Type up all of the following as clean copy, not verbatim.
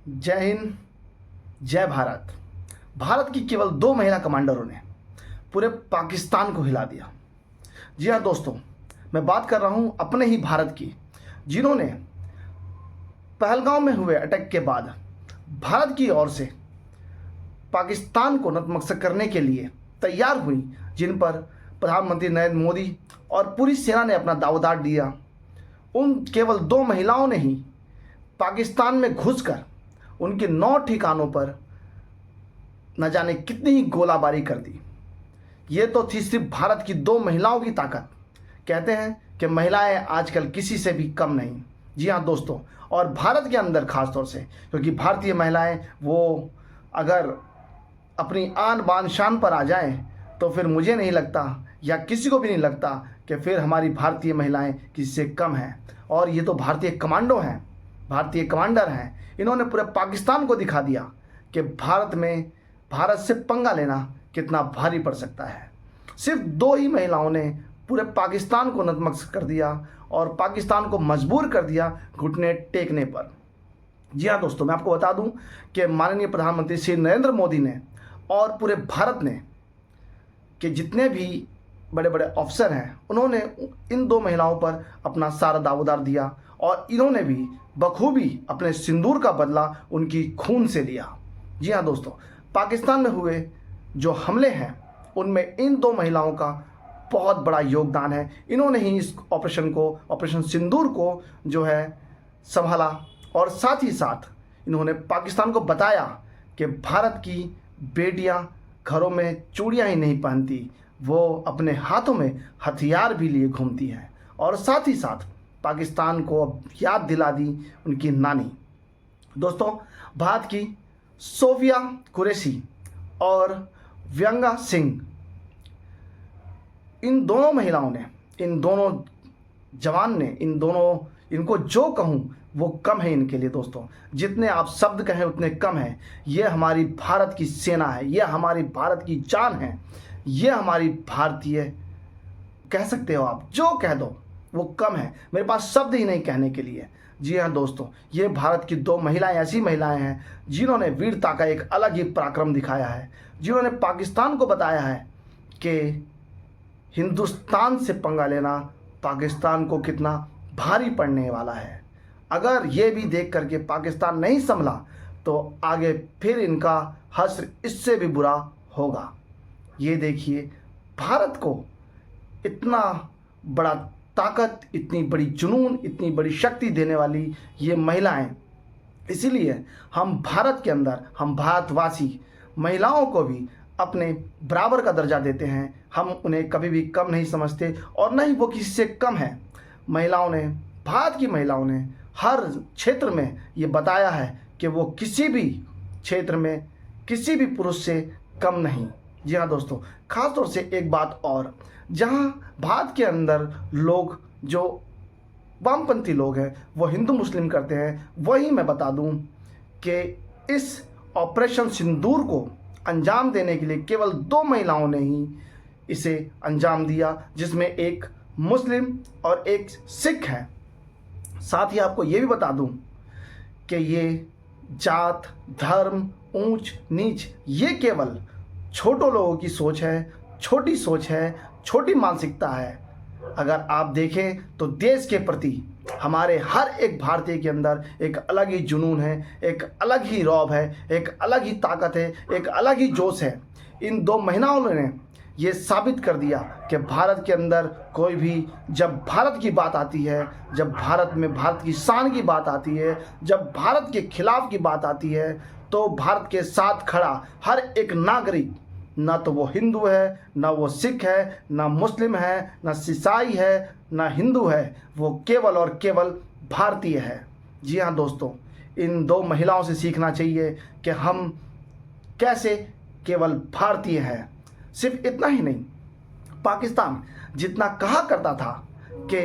जय हिंद, जय भारत। भारत की केवल 2 महिला कमांडरों ने पूरे पाकिस्तान को हिला दिया। जी हाँ दोस्तों, मैं बात कर रहा हूँ अपने ही भारत की, जिन्होंने पहलगांव में हुए अटैक के बाद भारत की ओर से पाकिस्तान को नतमस्तक करने के लिए तैयार हुई, जिन पर प्रधानमंत्री नरेंद्र मोदी और पूरी सेना ने अपना दावदार दिया। उन केवल 2 महिलाओं ने ही पाकिस्तान में घुसकर उनके 9 ठिकानों पर न जाने कितनी ही गोलाबारी कर दी। ये तो थी सिर्फ भारत की 2 महिलाओं की ताकत। कहते हैं कि महिलाएं आजकल किसी से भी कम नहीं। जी हाँ दोस्तों, और भारत के अंदर खास तौर से, क्योंकि भारतीय महिलाएं वो अगर अपनी आन बान शान पर आ जाएं तो फिर मुझे नहीं लगता या किसी को भी नहीं लगता कि फिर हमारी भारतीय महिलाएं किसी से कम हैं। और ये तो भारतीय कमांडो हैं, भारतीय कमांडर हैं। इन्होंने पूरे पाकिस्तान को दिखा दिया कि भारत से पंगा लेना कितना भारी पड़ सकता है। सिर्फ 2 ही महिलाओं ने पूरे पाकिस्तान को नतमस्तक कर दिया और पाकिस्तान को मजबूर कर दिया घुटने टेकने पर। जी हाँ दोस्तों, मैं आपको बता दूं कि माननीय प्रधानमंत्री श्री नरेंद्र मोदी ने और पूरे भारत ने कि जितने भी बड़े बड़े अफसर हैं, उन्होंने इन 2 महिलाओं पर अपना सारा दावदार दिया और इन्होंने भी बखूबी अपने सिंदूर का बदला उनकी खून से लिया। जी हाँ दोस्तों, पाकिस्तान में हुए जो हमले हैं उनमें इन 2 महिलाओं का बहुत बड़ा योगदान है। इन्होंने ही इस ऑपरेशन सिंदूर को जो है संभाला और साथ ही साथ इन्होंने पाकिस्तान को बताया कि भारत की बेटियां घरों में चूड़ियां ही नहीं पहनती, वो अपने हाथों में हथियार भी लिए घूमती हैं। और साथ ही साथ पाकिस्तान को अब याद दिला दी उनकी नानी। दोस्तों, भारत की सोफिया कुरैशी और व्यंगा सिंह, इन दोनों महिलाओं ने, इन दोनों जवान ने, इनको जो कहूँ वो कम है इनके लिए। दोस्तों, जितने आप शब्द कहें उतने कम हैं। ये हमारी भारत की सेना है, ये हमारी भारत की जान है, ये हमारी भारतीय कह सकते हो आप, जो कह दो वो कम है। मेरे पास शब्द ही नहीं कहने के लिए। जी हाँ दोस्तों, ये भारत की 2 महिलाएं ऐसी महिलाएं हैं जिन्होंने वीरता का एक अलग ही पराक्रम दिखाया है, जिन्होंने पाकिस्तान को बताया है कि हिंदुस्तान से पंगा लेना पाकिस्तान को कितना भारी पड़ने वाला है। अगर ये भी देख करके पाकिस्तान नहीं संभला तो आगे फिर इनका हश्र इससे भी बुरा होगा। ये देखिए, भारत को इतना बड़ा ताकत, इतनी बड़ी जुनून, इतनी बड़ी शक्ति देने वाली ये महिलाएं। इसीलिए हम भारत के अंदर, हम भारतवासी महिलाओं को भी अपने बराबर का दर्जा देते हैं। हम उन्हें कभी भी कम नहीं समझते और न ही वो किसी से कम है। महिलाओं ने, भारत की महिलाओं ने हर क्षेत्र में ये बताया है कि वो किसी भी क्षेत्र में किसी भी पुरुष से कम नहीं। जी हाँ दोस्तों, खास तौर से एक बात और, जहाँ भारत के अंदर लोग जो वामपंथी लोग हैं वो हिंदू मुस्लिम करते हैं, वही मैं बता दूं कि इस ऑपरेशन सिंदूर को अंजाम देने के लिए केवल 2 महिलाओं ने ही इसे अंजाम दिया, जिसमें एक मुस्लिम और एक सिख है। साथ ही आपको ये भी बता दूं कि ये जात, धर्म, ऊंच नीच ये केवल छोटों लोगों की सोच है, छोटी सोच है, छोटी मानसिकता है। अगर आप देखें तो देश के प्रति हमारे हर एक भारतीय के अंदर एक अलग ही जुनून है, एक अलग ही रौब है, एक अलग ही ताकत है, एक अलग ही जोश है। इन 2 महिलाओं ने ये साबित कर दिया कि भारत के अंदर कोई भी, जब भारत की बात आती है, जब भारत में भारत की शान की बात आती है, जब भारत के खिलाफ की बात आती है, तो भारत के साथ खड़ा हर एक नागरिक, ना तो वो हिंदू है, ना वो सिख है, ना मुस्लिम है, ना ईसाई है, ना हिंदू है, वो केवल और केवल भारतीय है। जी हाँ दोस्तों, इन 2 महिलाओं से सीखना चाहिए कि हम कैसे केवल भारतीय हैं। सिर्फ इतना ही नहीं, पाकिस्तान जितना कहा करता था कि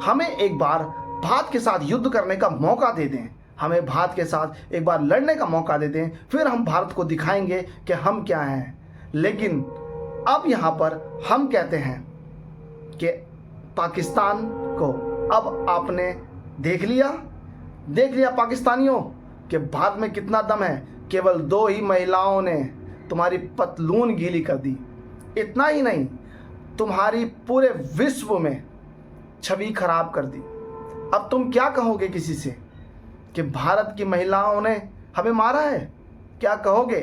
हमें एक बार भारत के साथ युद्ध करने का मौका दे दें, हमें भारत के साथ एक बार लड़ने का मौका दे दें, फिर हम भारत को दिखाएंगे कि हम क्या हैं। लेकिन अब यहाँ पर हम कहते हैं कि पाकिस्तान को अब आपने देख लिया पाकिस्तानियों, कि भारत में कितना दम है, केवल 2 ही महिलाओं ने तुम्हारी पतलून गीली कर दी। इतना ही नहीं, तुम्हारी पूरे विश्व में छवि खराब कर दी। अब तुम क्या कहोगे किसी से कि भारत की महिलाओं ने हमें मारा है? क्या कहोगे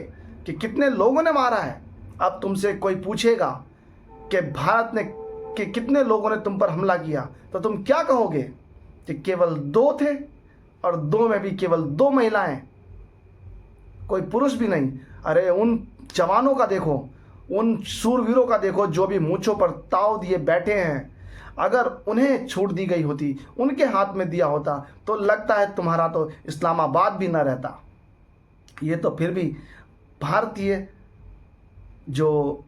कि कितने लोगों ने मारा है? अब तुमसे कोई पूछेगा कि भारत ने कि कितने लोगों ने तुम पर हमला किया, तो तुम क्या कहोगे कि केवल 2 थे, और 2 में भी केवल 2 महिलाएं, कोई पुरुष भी नहीं। अरे उन जवानों का देखो, उन शूरवीरों का देखो जो भी मूंछों पर ताव दिए बैठे हैं। अगर उन्हें छूट दी गई होती, उनके हाथ में दिया होता, तो लगता है तुम्हारा तो इस्लामाबाद भी न रहता। ये तो फिर भी भारतीय जो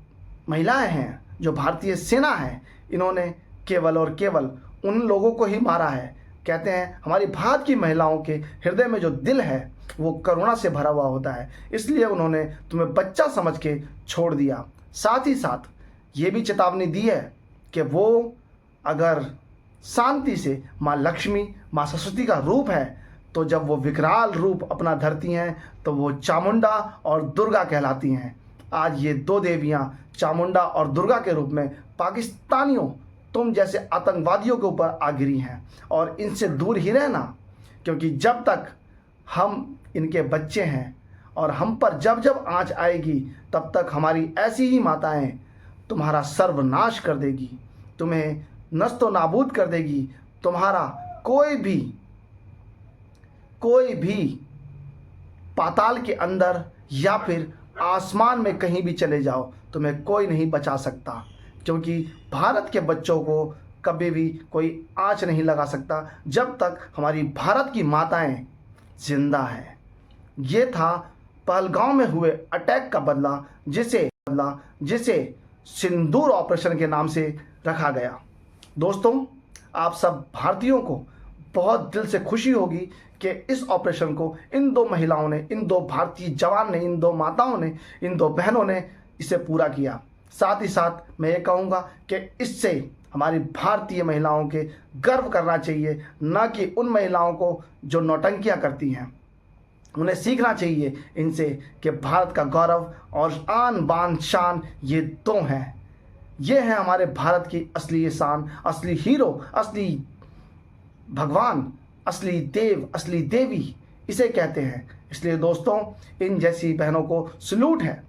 महिलाएं हैं, जो भारतीय सेना है, इन्होंने केवल और केवल उन लोगों को ही मारा है। कहते हैं हमारी भारत की महिलाओं के हृदय में जो दिल है वो करुणा से भरा हुआ होता है, इसलिए उन्होंने तुम्हें बच्चा समझ के छोड़ दिया। साथ ही साथ ये भी चेतावनी दी है कि वो अगर शांति से माँ लक्ष्मी, माँ सरस्वती का रूप है, तो जब वो विकराल रूप अपना धरती हैं तो वो चामुंडा और दुर्गा कहलाती हैं। आज ये 2 देवियाँ चामुंडा और दुर्गा के रूप में पाकिस्तानियों, तुम जैसे आतंकवादियों के ऊपर आ गिरी हैं, और इनसे दूर ही रहना, क्योंकि जब तक हम इनके बच्चे हैं और हम पर जब जब आँच आएगी, तब तक हमारी ऐसी ही माताएं तुम्हारा सर्वनाश कर देगी, तुम्हें नस्तो नाबूद कर देगी। तुम्हारा कोई भी पाताल के अंदर या फिर आसमान में कहीं भी चले जाओ, तुम्हें कोई नहीं बचा सकता, क्योंकि भारत के बच्चों को कभी भी कोई आँच नहीं लगा सकता जब तक हमारी भारत की माताएं जिंदा हैं। ये था पहलगांव में हुए अटैक का बदला, जिसे सिंदूर ऑपरेशन के नाम से रखा गया। दोस्तों, आप सब भारतीयों को बहुत दिल से खुशी होगी कि इस ऑपरेशन को इन 2 महिलाओं ने, इन 2 भारतीय जवान ने, इन 2 माताओं ने, इन 2 बहनों ने इसे पूरा किया। साथ ही साथ मैं ये कहूँगा कि इससे हमारी भारतीय महिलाओं के गर्व करना चाहिए, न कि उन महिलाओं को जो नौटंकियाँ करती हैं। उन्हें सीखना चाहिए इनसे कि भारत का गौरव और आन बान शान ये 2 हैं। ये हैं हमारे भारत की असली शान, असली हीरो, असली भगवान, असली देव, असली देवी इसे कहते हैं। इसलिए दोस्तों, इन जैसी बहनों को सलूट है।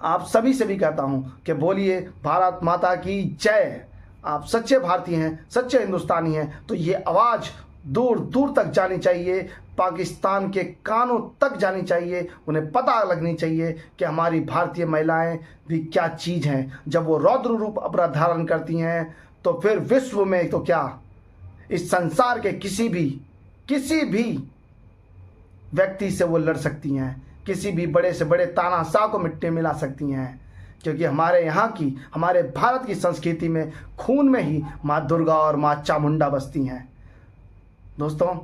आप सभी से भी कहता हूं कि बोलिए भारत माता की जय। आप सच्चे भारतीय हैं, सच्चे हिंदुस्तानी हैं, तो ये आवाज़ दूर दूर तक जानी चाहिए, पाकिस्तान के कानों तक जानी चाहिए। उन्हें पता लगनी चाहिए कि हमारी भारतीय महिलाएं भी क्या चीज़ हैं। जब वो रौद्र रूप अपना धारण करती हैं, तो फिर विश्व में तो क्या, इस संसार के किसी भी व्यक्ति से वो लड़ सकती हैं, किसी भी बड़े से बड़े तानाशाह को मिट्टी मिला सकती हैं, क्योंकि हमारे यहाँ की, हमारे भारत की संस्कृति में, खून में ही माँ दुर्गा और माँ चामुंडा बसती हैं। दोस्तों,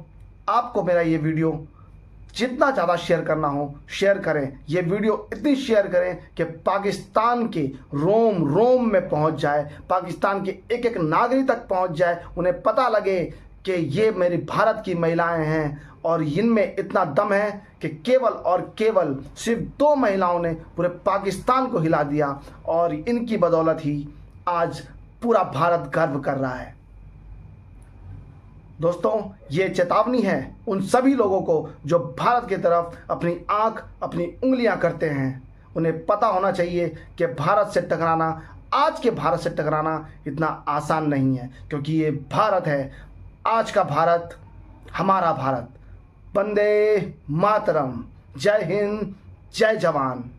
आपको मेरा ये वीडियो जितना ज़्यादा शेयर करना हो शेयर करें। ये वीडियो इतनी शेयर करें कि पाकिस्तान के रोम रोम में पहुंच जाए, पाकिस्तान के एक एक नागरिक तक पहुंच जाए। उन्हें पता लगे कि ये मेरी भारत की महिलाएं हैं और इनमें इतना दम है कि केवल और केवल सिर्फ 2 महिलाओं ने पूरे पाकिस्तान को हिला दिया, और इनकी बदौलत ही आज पूरा भारत गर्व कर रहा है। दोस्तों, ये चेतावनी है उन सभी लोगों को जो भारत की तरफ अपनी आंख, अपनी उंगलियां करते हैं। उन्हें पता होना चाहिए कि भारत से टकराना, आज के भारत से टकराना इतना आसान नहीं है, क्योंकि ये भारत है, आज का भारत, हमारा भारत। वंदे मातरम। जय हिंद, जय जवान।